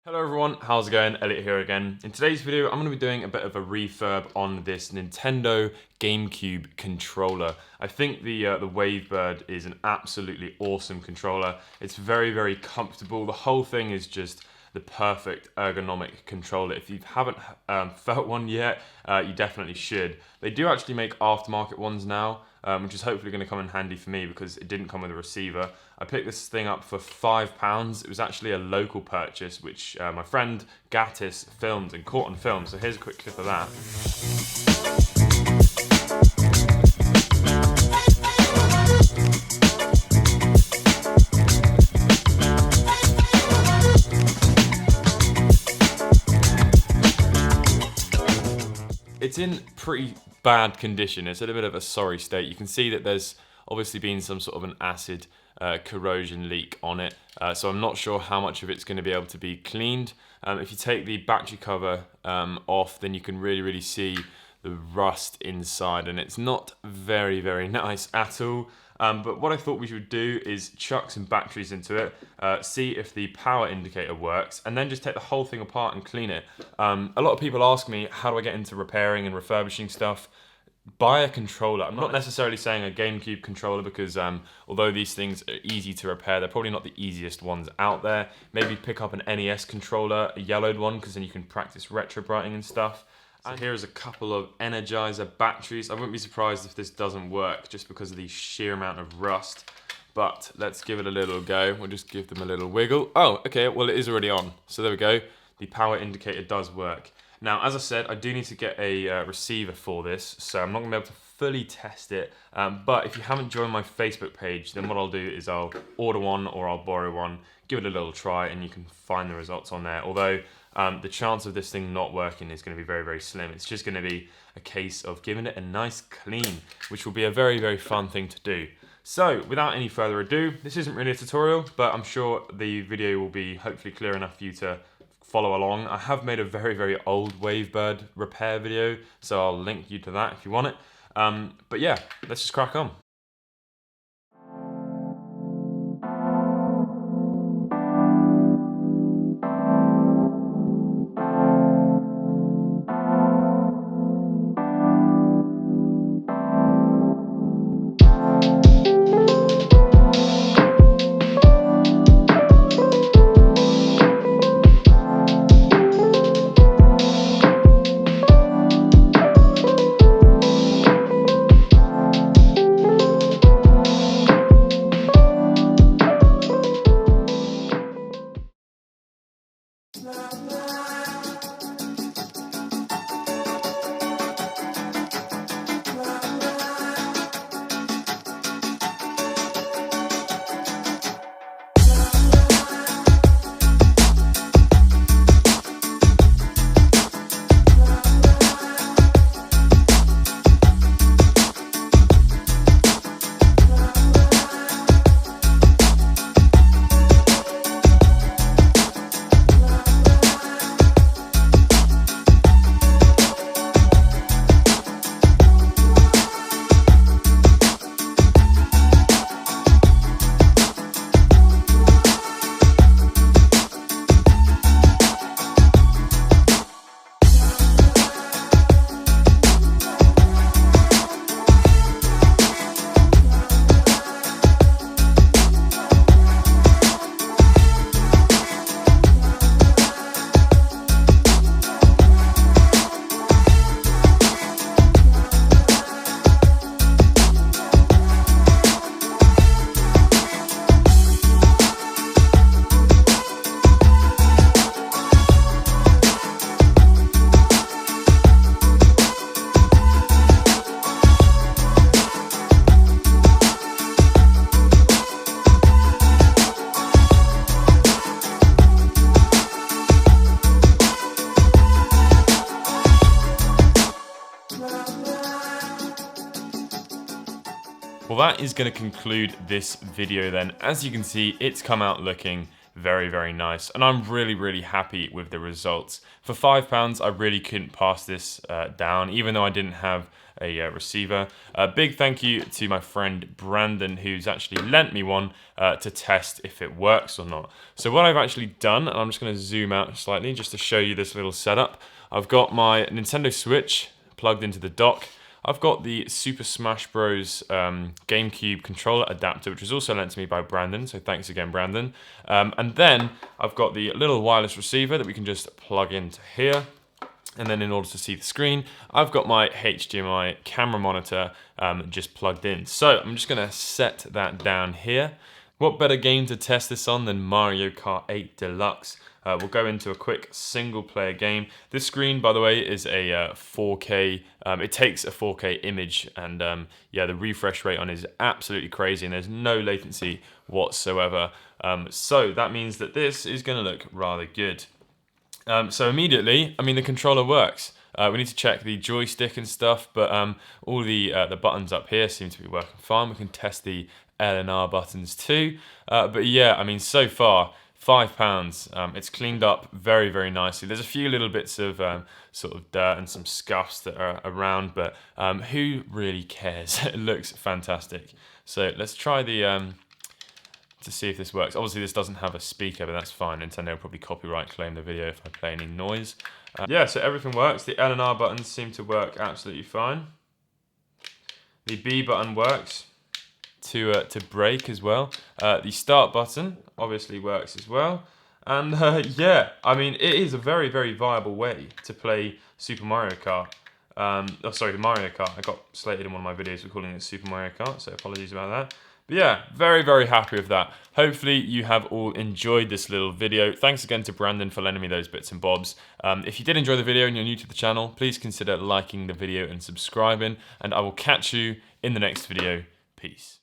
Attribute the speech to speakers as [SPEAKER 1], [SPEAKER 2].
[SPEAKER 1] Hello everyone, how's it going? Elliot here again. In today's video, I'm going to be doing a bit of a refurb on this Nintendo GameCube controller. I think the Wavebird is an absolutely awesome controller. It's very, very comfortable. The whole thing is just the perfect ergonomic controller. If you haven't felt one yet, you definitely should. They do actually make aftermarket ones now, which is hopefully going to come in handy for me because it didn't come with a receiver. I picked this thing up for £5. It was actually a local purchase, which my friend Gattis filmed and caught on film. So here's a quick clip of that. It's in pretty bad condition. It's in a bit of a sorry state. You can see that there's obviously been some sort of an acid corrosion leak on it. So I'm not sure how much of it's going to be able to be cleaned. If you take the battery cover off, then you can really see the rust inside, and it's not very nice at all. But what I thought we should do is chuck some batteries into it, see if the power indicator works, and then just take the whole thing apart and clean it. A lot of people ask me, how do I get into repairing and refurbishing stuff? Buy a controller. I'm not necessarily saying a GameCube controller because although these things are easy to repair, they're probably not the easiest ones out there. Maybe pick up an NES controller, a yellowed one, because then you can practice retrobrighting and stuff. So here's a couple of Energizer batteries. I wouldn't be surprised if this doesn't work just because of the sheer amount of rust. But let's give it a little go. We'll just give them a little wiggle. Oh, okay, well it is already on. So there we go. The power indicator does work. Now, as I said, I do need to get a receiver for this, so I'm not going to be able to fully test it. But if you haven't joined my Facebook page, then what I'll do is I'll order one or I'll borrow one, give it a little try, and you can find the results on there. Although the chance of this thing not working is going to be very slim. It's just going to be a case of giving it a nice clean, which will be a very fun thing to do. So, without any further ado, this isn't really a tutorial, but I'm sure the video will be hopefully clear enough for you to follow along. I have made a very old Wavebird repair video, so I'll link you to that if you want it. But yeah, let's just crack on. Well, that is going to conclude this video then. As you can see, it's come out looking very, very nice. And I'm really, really happy with the results. For £5, I really couldn't pass this down, even though I didn't have a receiver. Big thank you to my friend Brandon, who's actually lent me one to test if it works or not. So what I've actually done, and I'm just going to zoom out slightly just to show you this little setup. I've got my Nintendo Switch plugged into the dock. I've got the Super Smash Bros. GameCube controller adapter, which was also lent to me by Brandon, so thanks again, Brandon. And then I've got the little wireless receiver that we can just plug into here. And then in order to see the screen, I've got my HDMI camera monitor just plugged in. So I'm just gonna set that down here. What better game to test this on than Mario Kart 8 Deluxe? We'll go into a quick single player game. This screen, by the way, is a 4K, it takes a 4K image, and yeah, the refresh rate on it is absolutely crazy, and there's no latency whatsoever. So that means that this is gonna look rather good. So immediately, I mean, the controller works. We need to check the joystick and stuff, but all the buttons up here seem to be working fine. We can test the L and R buttons too. But yeah, I mean, so far, £5. It's cleaned up very, very nicely. There's a few little bits of sort of dirt and some scuffs that are around, but who really cares? It looks fantastic. So let's try the... to see if this works. Obviously this doesn't have a speaker, but that's fine. Nintendo will probably copyright claim the video if I play any noise. Yeah, so everything works. The L and R buttons seem to work absolutely fine. The B button works to brake as well. The start button obviously works as well. And yeah, I mean, it is a very, very viable way to play Super Mario Kart. Oh, sorry, Mario Kart. I got slated in one of my videos for calling it Super Mario Kart, so apologies about that. But yeah, very, very happy with that. Hopefully you have all enjoyed this little video. Thanks again to Brandon for lending me those bits and bobs. If you did enjoy the video and you're new to the channel, please consider liking the video and subscribing, and I will catch you in the next video. Peace.